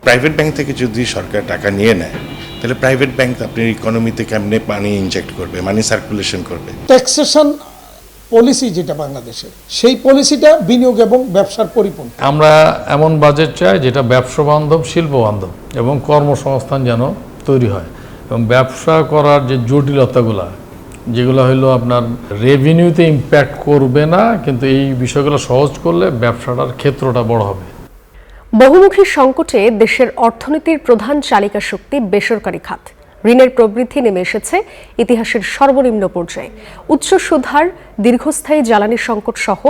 Private bank থেকে যদি সরকার টাকা নিয়ে নেয় তাহলে প্রাইভেট ব্যাংক আপনার ইকোনমিতে কেমনে পানি ইনজেক্ট করবে, মানি সার্কুলেশন করবে। ট্যাক্সেশন পলিসি যেটা বাংলাদেশের, সেই পলিসিটা বিনিয়োগ এবং ব্যবসার পরিপন্থী। আমরা এমন বাজেট চাই যেটা ব্যবসা বান্ধব, শিল্প বান্ধব এবং কর্মসংস্থান যেন তৈরি হয়। এবং ব্যবসা করার যে জটিলতাগুলো, যেগুলো হলো আপনার রেভিনিউতে ইম্প্যাক্ট করবে না, কিন্তু এই বিষয়গুলো সহজ করলে ব্যবসাটার ক্ষেত্রটা বড় হবে। বহুমুখী সংকটে দেশের অর্থনীতির প্রধান চালিকা শক্তি বেসরকারি খাত। ঋণের প্রবৃদ্ধি নেমে এসেছে ইতিহাসের সর্বনিম্ন পর্যায়ে। উচ্চ সুদহার, দীর্ঘস্থায়ী জ্বালানি সংকট সহ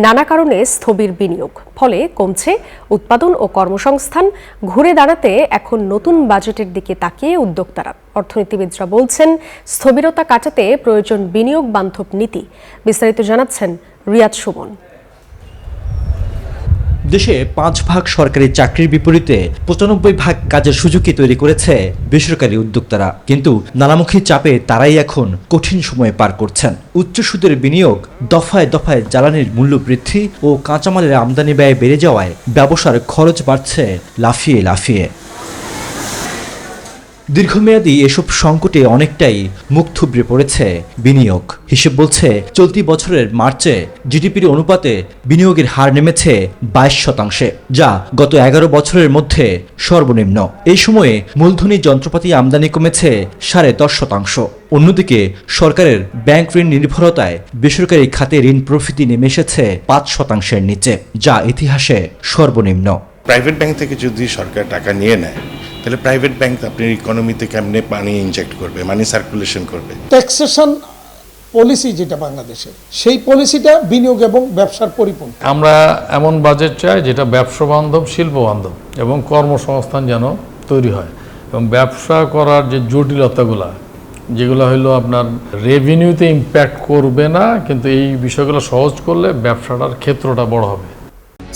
নানা কারণে স্থবির বিনিয়োগ, ফলে কমছে উৎপাদন ও কর্মসংস্থান। ঘুরে দাঁড়াতে এখন নতুন বাজেটের দিকে তাকিয়ে উদ্যোক্তারা। অর্থনীতিবিদরা বলছেন, স্থবিরতা কাটাতে প্রয়োজন বিনিয়োগ বান্ধব নীতি। বিস্তারিত জানাচ্ছেন রিয়াদ সুমন। দেশে 5 ভাগ সরকারি চাকরির বিপরীতে 95 ভাগ কাজের সুযোগই তৈরি করেছে বেসরকারি উদ্যোক্তারা। কিন্তু নানামুখী চাপে তারাই এখন কঠিন সময় পার করছেন। উচ্চ সুদের বিনিয়োগ, দফায় দফায় জ্বালানির মূল্য বৃদ্ধি ও কাঁচামালের আমদানি ব্যয় বেড়ে যাওয়ায় ব্যবসার খরচ বাড়ছে লাফিয়ে লাফিয়ে। দীর্ঘমেয়াদী এসব সংকটে অনেকটাই মুখ থুবড়ে পড়েছে বিনিয়োগ। হিসেব বলছে, চলতি বছরের মার্চে জিডিপির অনুপাতে বিনিয়োগের হার নেমেছে 22%, যা গত 11 বছরের মধ্যে সর্বনিম্ন। এই সময়ে মূলধনী যন্ত্রপাতি আমদানি কমেছে 10.5%। অন্যদিকে সরকারের ব্যাংক ঋণ নির্ভরতায় বেসরকারি খাতে ঋণ প্রফিতি নেমে এসেছে 5%-এর নিচে, যা ইতিহাসে সর্বনিম্ন। প্রাইভেট ব্যাংক থেকে যদি সরকার টাকা নিয়ে নেয় তাহলে প্রাইভেট ব্যাংক আপনার ইকোনমিতে কেমনে পানি ইনজেক্ট করবে, মানি সার্কুলেশন করবে। ট্যাক্সেশন পলিসি যেটা বাংলাদেশের, সেই পলিসিটা বিনিয়োগ এবং ব্যবসার পরিপন্থী। আমরা এমন বাজেট চাই যেটা ব্যবসা বান্ধব, শিল্প বান্ধব এবং কর্মসংস্থান যেন তৈরি হয়। এবং ব্যবসা করার যে জটিলতাগুলো, যেগুলো হলো আপনার রেভিনিউতে ইম্প্যাক্ট করবে না, কিন্তু এই বিষয়গুলো সহজ করলে ব্যবসাটার ক্ষেত্রটা বড় হবে।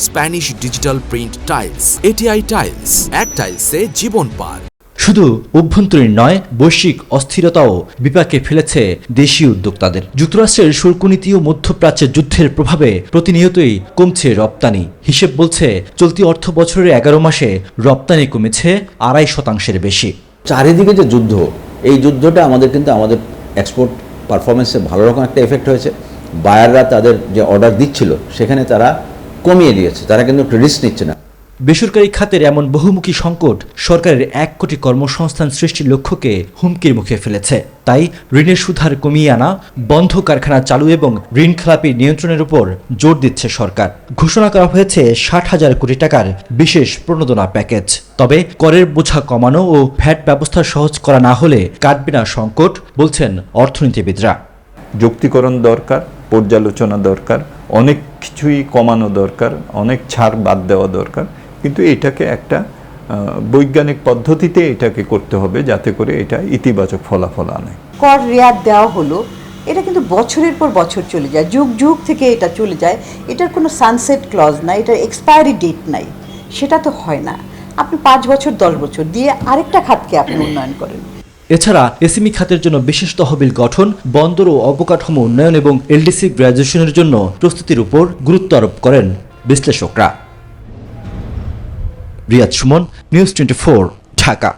Spanish digital print tiles, ATI tiles, এক টাইলসে জীবন পার। শুধু অভ্যন্তরীণ নয়, বৈশ্বিক অস্থিরতাও বিপাকে ফেলেছে দেশীয় উদ্যোক্তাদের। যুক্তরাষ্ট্রের শুল্ক নীতি ও মধ্যপ্রাচ্যের যুদ্ধের প্রভাবে প্রতিনিয়তই কমছে রপ্তানি। হিসেব বলছে, চলতি অর্থ বছরের 11 মাসে রপ্তানি কমেছে 2.5%-এর বেশি। চারিদিকে যে যুদ্ধ, এই যুদ্ধটা আমাদের এক্সপোর্ট পারফরমেন্সে ভালো রকম একটা এফেক্ট হয়েছে। বায়াররা তাদের যে অর্ডার দিচ্ছিল সেখানে তারা কমিয়ে দিয়েছে, তারা কিন্তু রিস্ক নিচ্ছে না। বেসরকারি খাতের এমন বহুমুখী সংকট সরকারের 1 কোটি কর্মসংস্থান সৃষ্টির লক্ষ্যকে হুমকির মুখে ফেলেছে। তাই ঋণের সুদহার কমিয়ে আনা, বন্ধ কারখানা চালু এবং ঋণ খেলাপি নিয়ন্ত্রণের উপর জোর দিচ্ছে সরকার। ঘোষণা করা হয়েছে 60,000 কোটি টাকার বিশেষ প্রণোদনা প্যাকেজ। তবে করের বোঝা কমানো ও ভ্যাট ব্যবস্থা সহজ করা না হলে কাটবে না সংকট, বলছেন অর্থনীতিবিদরা। যুক্তিকরণ দরকার, পর্যালোচনা দরকার, অনেক কিছুই কমানো দরকার, অনেক ছাড় বাদ দেওয়া দরকার, কিন্তু এটাকে একটা বৈজ্ঞানিক পদ্ধতিতে এটাকে করতে হবে, যাতে করে এটা ইতিবাচক ফলাফল আনে। কর রেয়াত দেওয়া হলো, এটা কিন্তু বছরের পর বছর চলে যায়, যুগ যুগ থেকে এটা চলে যায়। এটার কোনো সানসেট ক্লজ নাই, এটার এক্সপায়ারি ডেট নাই। সেটা তো হয় না। আপনি 5 বছর 10 বছর দিয়ে আরেকটা খাতকে আপনি উন্নয়ন করেন। এছাড়া এসএমই খাতের জন্য বিশেষ তহবিল গঠন, বন্দর ও অবকাঠামো উন্নয়ন এবং এলডিসি গ্র্যাজুয়েশনের জন্য প্রস্তুতির উপর গুরুত্ব আরোপ করেন বিশ্লেষকরা। রিয়াদ সুমন, নিউজ 24, ঢাকা।